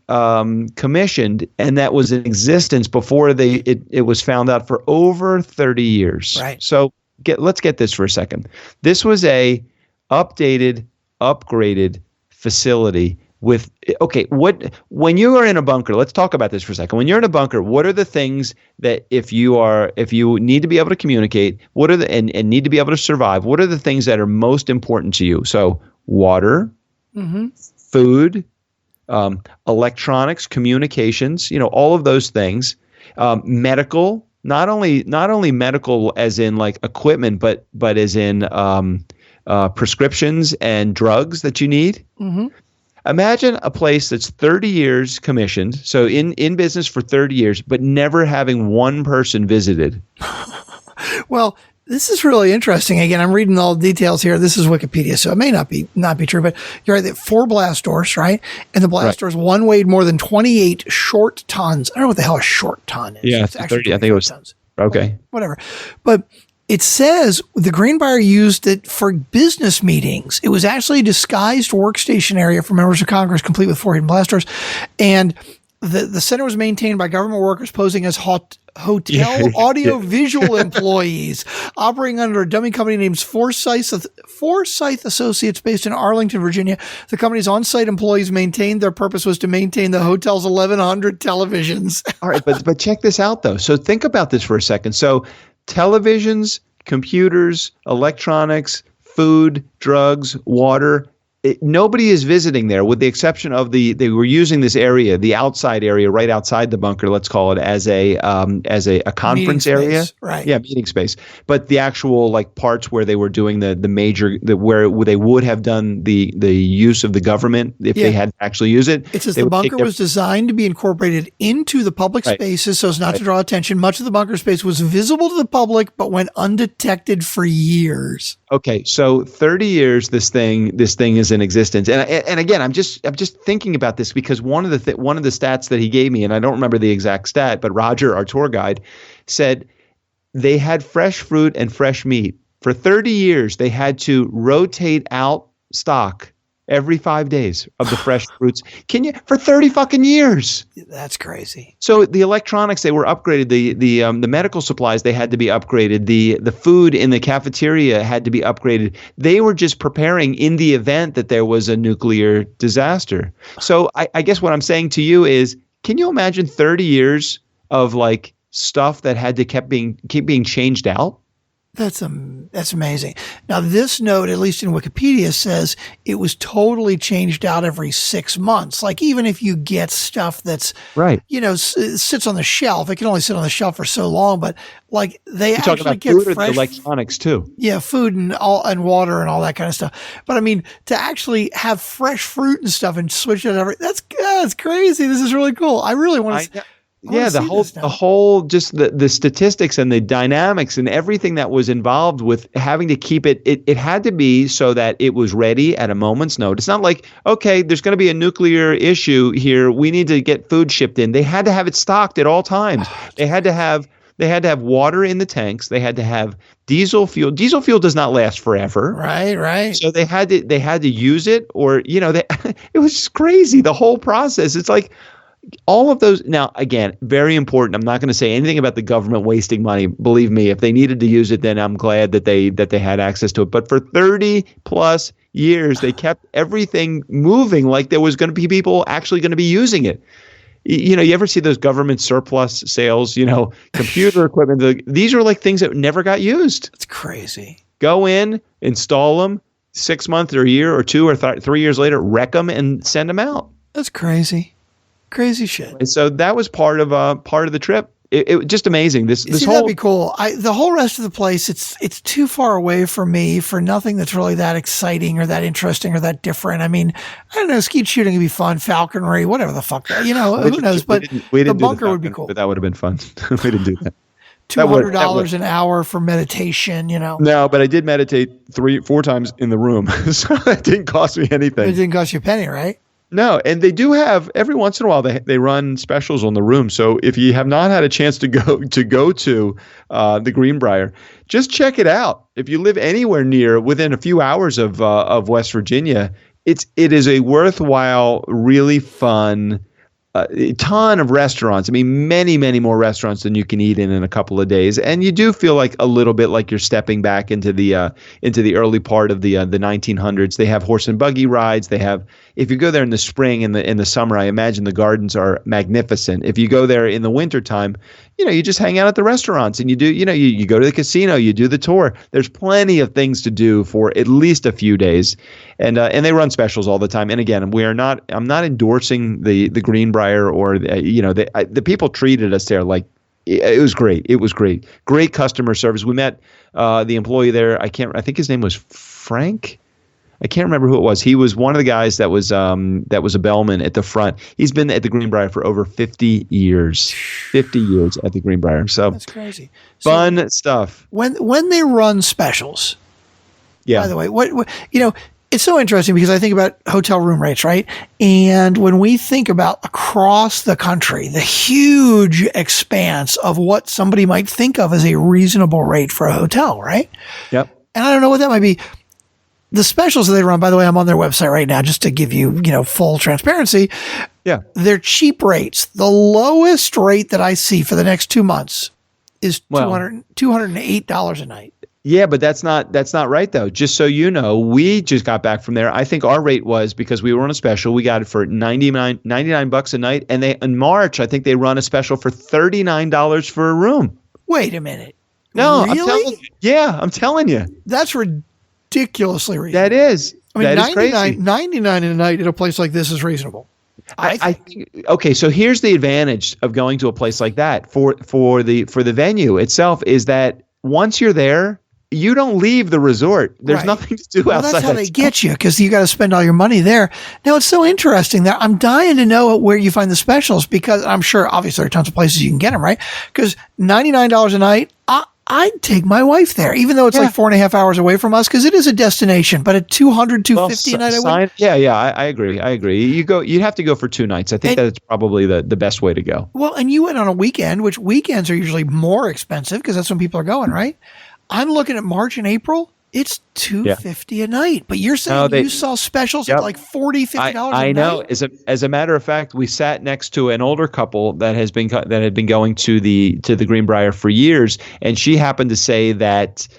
Speaker 3: commissioned and that was in existence before it was found out for over 30 years.
Speaker 2: Right.
Speaker 3: So let's get this for a second. This was a updated, upgraded facility with when you are in a bunker, let's talk about this for a second. When you're in a bunker, what are the things that if you need to be able to communicate, and need to be able to survive, what are the things that are most important to you? So water, food, electronics, communications, all of those things, medical, not only medical as in like equipment, but as in prescriptions and drugs that you need. Mm-hmm. Imagine a place that's 30 years commissioned, so in business for 30 years, but never having one person visited.
Speaker 2: Well, this is really interesting. Again, I'm reading all the details here. This is Wikipedia, so it may not be true, but you're right. 4 blast doors, right? And the blast doors, one weighed more than 28 short tons. I don't know what the hell a short ton is.
Speaker 3: Yeah, it's actually 30. I think it was tons. Okay,
Speaker 2: whatever, but. It says the Greenbrier used it for business meetings. It was actually a disguised workstation area for members of Congress, complete with 4 hidden blast doors. And the center was maintained by government workers posing as hotel audio-visual employees operating under a dummy company named Forsyth Associates based in Arlington, Virginia. The company's on-site employees maintained their purpose was to maintain the hotel's 1,100 televisions.
Speaker 3: All right, but check this out, though. So think about this for a second. So televisions, computers, electronics, food, drugs, water. Nobody is visiting there with the exception of they were using this area, the outside area right outside the bunker, let's call it, as a conference area.
Speaker 2: Right.
Speaker 3: Yeah, meeting space. But the actual like parts where they were doing the major where they would have done the use of the government if they had to actually use it.
Speaker 2: It says the bunker was designed to be incorporated into the public spaces so as not to draw attention. Much of the bunker space was visible to the public but went undetected for years.
Speaker 3: Okay, so 30 years this thing is in existence, and again, I'm just thinking about this because one of the stats that he gave me, and I don't remember the exact stat, but Roger, our tour guide, said they had fresh fruit and fresh meat for 30 years. They had to rotate out stock every 5 days of the fresh fruits. For 30 fucking years?
Speaker 2: That's crazy.
Speaker 3: So the electronics, they were upgraded. The medical supplies, they had to be upgraded. The food in the cafeteria had to be upgraded. They were just preparing in the event that there was a nuclear disaster. So I guess what I'm saying to you is, can you imagine 30 years of like stuff that had to keep being changed out?
Speaker 2: That's amazing. Now, this note, at least in Wikipedia, says it was totally changed out every 6 months. Like, even if you get stuff that's,
Speaker 3: right,
Speaker 2: sits on the shelf, it can only sit on the shelf for so long. But like, they
Speaker 3: actually get
Speaker 2: food
Speaker 3: fresh, or the electronics too.
Speaker 2: Yeah, food and water and all that kind of stuff. But I mean, to actually have fresh fruit and stuff and switch it over, that's crazy. This is really cool. I really want to.
Speaker 3: Yeah, the whole just the statistics and the dynamics and everything that was involved with having to keep it had to be so that it was ready at a moment's notice. It's not like, okay, there's going to be a nuclear issue here, we need to get food shipped in. They had to have it stocked at all times. They had to have water in the tanks. They had to have diesel fuel. Diesel fuel does not last forever.
Speaker 2: Right.
Speaker 3: So they had to use it, or it was just crazy, the whole process. It's like all of those. Now, again, very important. I'm not going to say anything about the government wasting money. Believe me, if they needed to use it, then I'm glad that they had access to it. But for 30 plus years, they kept everything moving like there was going to be people actually going to be using it. You ever see those government surplus sales, computer equipment? These are like things that never got used.
Speaker 2: It's crazy.
Speaker 3: Go in, install them, 6 months or a year or 2 or 3 years later, wreck them and send them out.
Speaker 2: That's crazy. Crazy shit.
Speaker 3: And so that was part of the trip. It just amazing. This whole,
Speaker 2: that'd be cool. The whole rest of the place, it's too far away from me for nothing that's really that exciting or that interesting or that different. I mean, I don't know. Skeet shooting would be fun. Falconry, whatever the fuck. Who knows? But the bunker would be cool.
Speaker 3: But that would have been fun. We didn't do that.
Speaker 2: $200 an hour for meditation.
Speaker 3: No, but I did meditate 3-4 times in the room, so it didn't cost me anything.
Speaker 2: It didn't cost you a penny, right?
Speaker 3: No, and they do have every once in a while they run specials on the room. So if you have not had a chance to go to the Greenbrier, just check it out. If you live anywhere near within a few hours of West Virginia, it is a worthwhile, really fun. A ton of restaurants. I mean, many, many more restaurants than you can eat in a couple of days, and you do feel like a little bit like you're stepping back into the early part of the 1900s. They have horse and buggy rides. They have, if you go there in the spring and in the summer, I imagine the gardens are magnificent. If you go there in the wintertime, you just hang out at the restaurants and you do, you go to the casino, you do the tour. There's plenty of things to do for at least a few days, and they run specials all the time. And again, I'm not endorsing the Greenbrier or the people treated us there like it was great. It was great customer service. We met the employee there. I think his name was Frank. I can't remember who it was. He was one of the guys that was a bellman at the front. He's been at the Greenbrier for over 50 years. 50 years at the Greenbrier. So
Speaker 2: that's crazy.
Speaker 3: Fun stuff.
Speaker 2: When they run specials.
Speaker 3: Yeah.
Speaker 2: By the way, what it's so interesting because I think about hotel room rates, right? And when we think about across the country, the huge expanse of what somebody might think of as a reasonable rate for a hotel, right?
Speaker 3: Yep.
Speaker 2: And I don't know what that might be. The specials that they run, by the way, I'm on their website right now just to give you, full transparency.
Speaker 3: Yeah.
Speaker 2: They're cheap rates. The lowest rate that I see for the next 2 months is $208 a night.
Speaker 3: Yeah, but that's not right though. Just so you know, we just got back from there. I think our rate was, because we were on a special, we got it for $99 a night, and in March I think they run a special for $39 for a room.
Speaker 2: Wait a minute.
Speaker 3: No,
Speaker 2: really?
Speaker 3: I'm telling you.
Speaker 2: That's ridiculously reasonable.
Speaker 3: That is.
Speaker 2: I mean,
Speaker 3: that is crazy.
Speaker 2: $99 a night at a place like this is reasonable.
Speaker 3: I think. Okay, so here's the advantage of going to a place like that for the venue itself is that once you're there, you don't leave the resort. There's nothing to do outside.
Speaker 2: That's how they get you, because you got to spend all your money there. Now, it's so interesting that I'm dying to know where you find the specials, because I'm sure obviously there are tons of places you can get them, right? Because $99 a night, I'd take my wife there, even though it's like 4.5 hours away from us, because it is a destination. But at $250 a night,
Speaker 3: I agree. You'd have to go for 2 nights. I think that's probably the best way to go.
Speaker 2: Well, and you went on a weekend, which weekends are usually more expensive because that's when people are going, right? I'm looking at March and April. It's $250 a night, but you're saying you saw specials at like $40, $50 a night.
Speaker 3: I know. As a matter of fact, we sat next to an older couple that had been going to the Greenbrier for years, and she happened to say that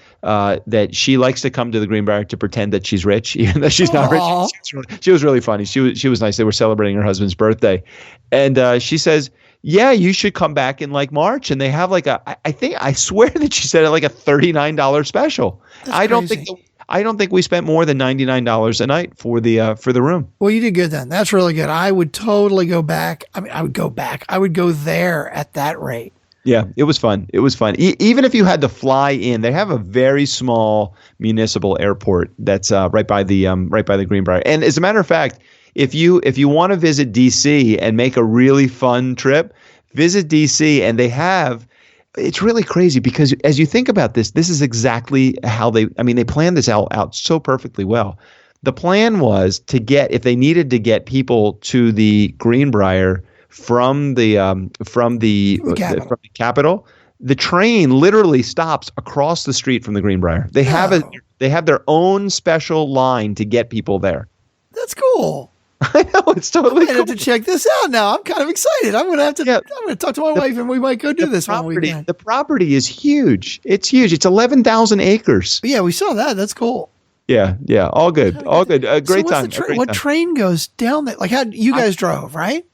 Speaker 3: she likes to come to the Greenbrier to pretend that she's rich, even though she's not rich. She was really funny. She was nice. They were celebrating her husband's birthday, and she says, yeah, you should come back in like March. And they have like I swear that she said like a $39 special.
Speaker 2: That's
Speaker 3: I don't think we spent more than $99 a night for the room.
Speaker 2: Well, you did good then. That's really good. I would totally go back. I mean, I would go back. I would go there at that rate.
Speaker 3: Yeah, it was fun. It was fun. Even if you had to fly in, they have a very small municipal airport that's right by the Greenbrier. And as a matter of fact, if you want to visit DC and make a really fun trip, visit DC. And it's really crazy because as you think about this is exactly how they planned this out so perfectly well. The plan was if they needed to get people to the Greenbrier from the Capitol, the train literally stops across the street from the Greenbrier. They have their own special line to get people there.
Speaker 2: That's cool.
Speaker 3: I know, it's totally cool.
Speaker 2: I have to check this out now. I'm kind of excited. I'm going to talk to my wife and we might go do this one weekend.
Speaker 3: The property is huge. It's huge. It's 11,000 acres.
Speaker 2: Yeah, we saw that. That's cool.
Speaker 3: Yeah. All good. All good. Great time.
Speaker 2: What train goes down there? Like how you guys drove, right?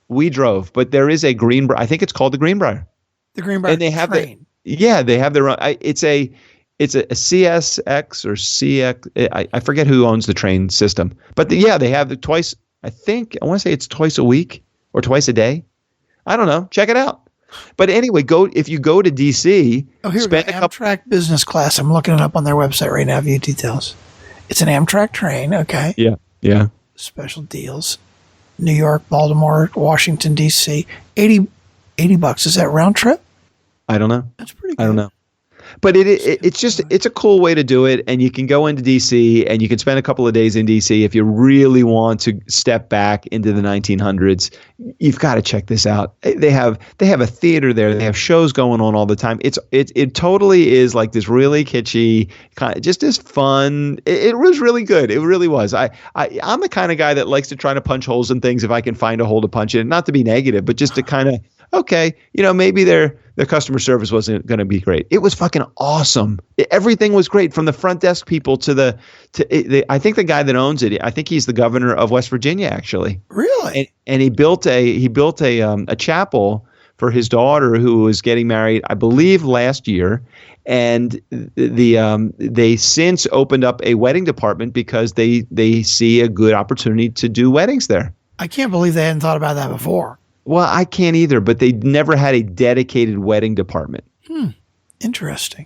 Speaker 3: We drove, but there is a Greenbrier. I think it's called the Greenbrier.
Speaker 2: The Greenbrier
Speaker 3: and they have
Speaker 2: train.
Speaker 3: They have their own. It's a CSX or CX. I forget who owns the train system, but they have the twice. I want to say it's twice a week or twice a day. I don't know. Check it out. But anyway, if you go to DC.
Speaker 2: Oh, here we go. Amtrak business class. I'm looking it up on their website right now. View details. It's an Amtrak train. Okay.
Speaker 3: Yeah.
Speaker 2: Special deals. New York, Baltimore, Washington, D.C. $80. Is that round trip?
Speaker 3: I don't know.
Speaker 2: That's pretty good.
Speaker 3: I don't know. But it's a cool way to do it. And you can go into D.C. and you can spend a couple of days in D.C. if you really want to step back into the 1900s. You've got to check this out. They have a theater there. They have shows going on all the time. It totally is like this really kitschy kind of just as fun. It was really good. It really was. I'm the kind of guy that likes to try to punch holes in things if I can find a hole to punch in. Not to be negative, but just to kind of maybe their customer service wasn't going to be great. It was fucking awesome. Everything was great from the front desk people to I think the guy that owns it. I think he's the governor of West Virginia, actually.
Speaker 2: Really?
Speaker 3: And he built a chapel for his daughter who was getting married, I believe, last year. And they since opened up a wedding department because they see a good opportunity to do weddings there.
Speaker 2: I can't believe they hadn't thought about that before.
Speaker 3: Well, I can't either, but they never had a dedicated wedding department.
Speaker 2: Interesting.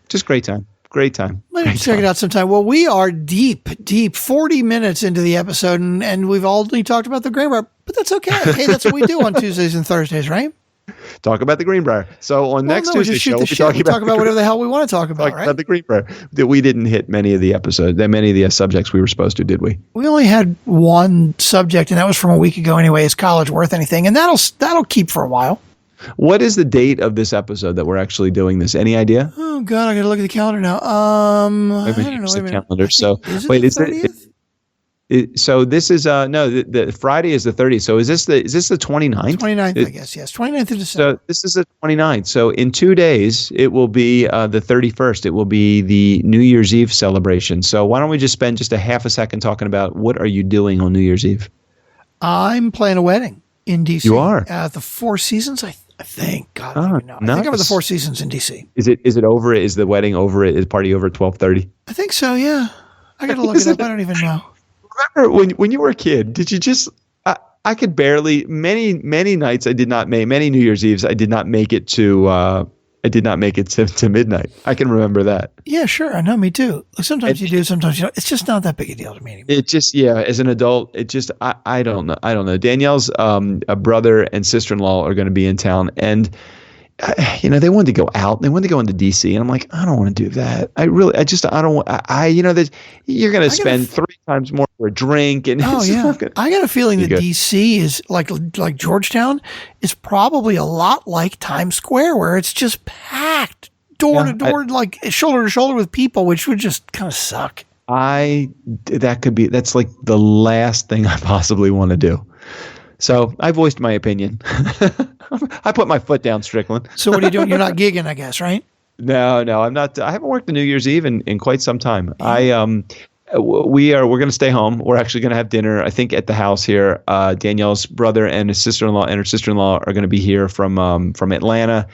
Speaker 3: Just great time. Great time.
Speaker 2: Let's check it out sometime. Well, we are deep, 40 minutes into the episode, and we've only talked about the Greenbrier, but that's okay. Hey, that's what we do on Tuesdays and Thursdays, right?
Speaker 3: Talk about the Greenbrier. So on next Tuesday's show, we'll
Speaker 2: talk about whatever the hell we want to talk about, right?
Speaker 3: About the Greenbrier. We didn't hit many of the subjects we were supposed to, did we?
Speaker 2: We only had one subject, and that was from a week ago anyway. Is college worth anything? And that'll keep for a while.
Speaker 3: What is the date of this episode that we're actually doing this? Any idea?
Speaker 2: Oh God, I got to look at the calendar now. I don't know.
Speaker 3: The calendar. So
Speaker 2: wait, is it?
Speaker 3: So this is the Friday is the 30th. So is this the 29th?
Speaker 2: 29th, I guess. Yes, 29th of December.
Speaker 3: So this is the 29th. So in 2 days, it will be the 31st. It will be the New Year's Eve celebration. So why don't we just spend just a half a second talking about what are you doing on New Year's Eve?
Speaker 2: I'm playing a wedding in DC.
Speaker 3: You are
Speaker 2: at the Four Seasons. I think. God, I don't even know.
Speaker 3: Nice.
Speaker 2: I think I'm at the Four Seasons in DC.
Speaker 3: Is it over? Is the wedding over? Is party over at 12:30?
Speaker 2: I think so. Yeah, I got to look it up. I don't even know.
Speaker 3: Remember when you were a kid, did you just I could barely many nights many New Year's Eves I did not make it to midnight. I can remember that.
Speaker 2: Yeah, sure. I know, me too. Sometimes you do, sometimes you don't. It's just not that big a deal to me anymore.
Speaker 3: It just as an adult, it just I don't know. Danielle's a brother and sister-in-law are going to be in town, and they wanted to go out. They wanted to go into DC, and I'm like, I don't want to do that. I don't want. That you're going to spend 3 times more for a drink, and
Speaker 2: I got a feeling that DC is like Georgetown is probably a lot like Times Square, where it's just packed door to door, like shoulder to shoulder with people, which would just kind of suck. That's like the last thing I possibly want to do. So I voiced my opinion. I put my foot down, Strickland. So what are you doing? You're not gigging, I guess, right?
Speaker 3: No, I'm not. I haven't worked the New Year's Eve in quite some time. we're going to stay home. We're actually going to have dinner, I think, at the house here. Danielle's brother and his sister-in-law and her sister-in-law are going to be here from Atlanta.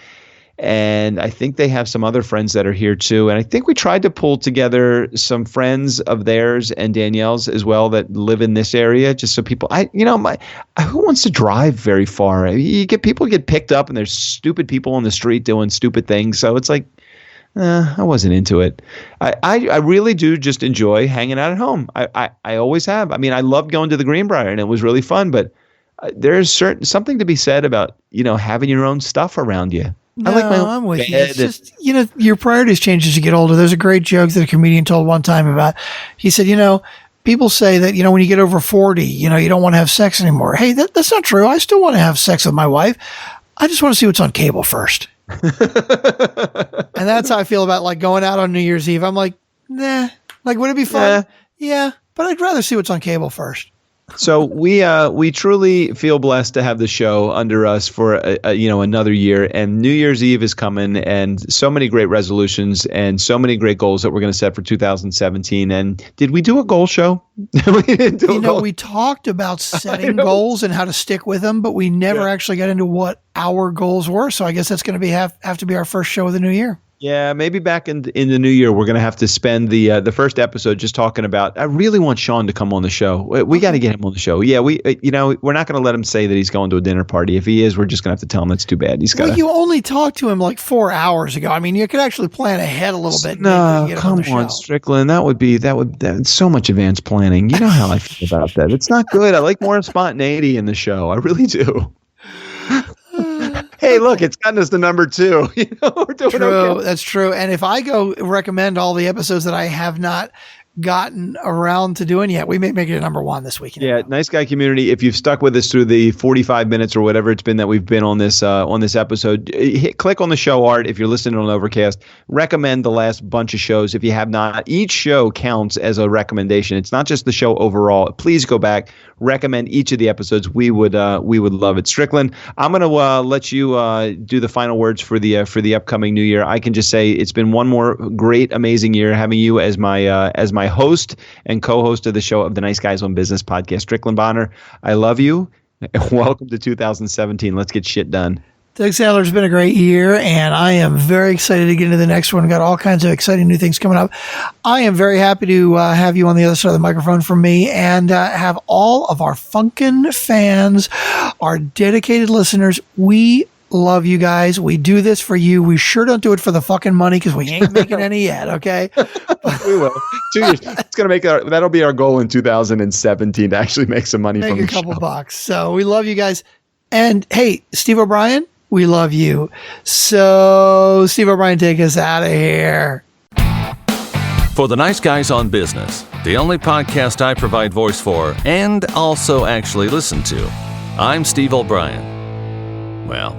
Speaker 3: And I think they have some other friends that are here too. And I think we tried to pull together some friends of theirs and Danielle's as well that live in this area, just so people, who wants to drive very far? People get picked up and there's stupid people on the street doing stupid things. So it's like, I wasn't into it. I really do just enjoy hanging out at home. I always have. I mean, I loved going to the Greenbrier and it was really fun, but there's something to be said about, having your own stuff around you.
Speaker 2: No, I'm with you. It's just, your priorities change as you get older. There's a great joke that a comedian told one time about, he said, people say that, when you get over 40, you don't want to have sex anymore. Hey, that's not true. I still want to have sex with my wife. I just want to see what's on cable first. And that's how I feel about going out on New Year's Eve. I'm like, nah, would it be fun? Yeah, but I'd rather see what's on cable first.
Speaker 3: So we truly feel blessed to have the show under us for another year, and New Year's Eve is coming, and so many great resolutions and so many great goals that we're going to set for 2017. And did we do a goal show? We didn't do a goal.
Speaker 2: We talked about setting goals and how to stick with them, but we never actually got into what our goals were. So I guess that's going to have to be our first show of the new year.
Speaker 3: Yeah, maybe back in the new year, we're going to have to spend the first episode just talking about. I really want Sean to come on the show. We got to get him on the show. Yeah, we're not going to let him say that he's going to a dinner party. If he is, we're just going to have to tell him that's too bad. He's got.
Speaker 2: Well, you only talked to him 4 hours ago. I mean, you could actually plan ahead a little bit.
Speaker 3: No, come on, Strickland. That's so much advanced planning. You know how I feel about that. It's not good. I like more spontaneity in the show. I really do. Hey, look, it's gotten us to number 2. We're doing
Speaker 2: true.
Speaker 3: Okay.
Speaker 2: That's true. And if I go recommend all the episodes that I have not gotten around to doing yet, we may make it a number 1 this week.
Speaker 3: Yeah, Nice Guy Community. If you've stuck with us through the 45 minutes or whatever it's been that we've been on this episode, click on the show art. If you're listening on Overcast, recommend the last bunch of shows. If you have not, each show counts as a recommendation. It's not just the show overall. Please go back, recommend each of the episodes. We would love it. Strickland, I'm going to let you do the final words for the upcoming new year. I can just say it's been one more great, amazing year having you as my host and co-host of the show of the Nice Guys on Business podcast. Strickland Bonner, I love you. Welcome to 2017. Let's get shit done.
Speaker 2: Doug Sandler, has been a great year, and I am very excited to get into the next one. We've got all kinds of exciting new things coming up. I am very happy to have you on the other side of the microphone from me and have all of our Funkin' fans, our dedicated listeners. We love you guys. We do this for you. We sure don't do it for the fucking money because we ain't making any yet, okay?
Speaker 3: We will. 2 years. It's going to make that'll be our goal in 2017 to actually make some money from the show.
Speaker 2: Make a couple bucks. So we love you guys. And hey, Steve O'Brien, we love you. So Steve O'Brien, take us out of here.
Speaker 1: For the Nice Guys on Business, the only podcast I provide voice for and also actually listen to, I'm Steve O'Brien. Well,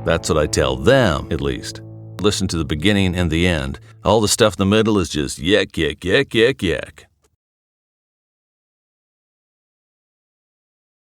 Speaker 1: that's what I tell them, at least. Listen to the beginning and the end. All the stuff in the middle is just yak, yak, yak, yak, yak.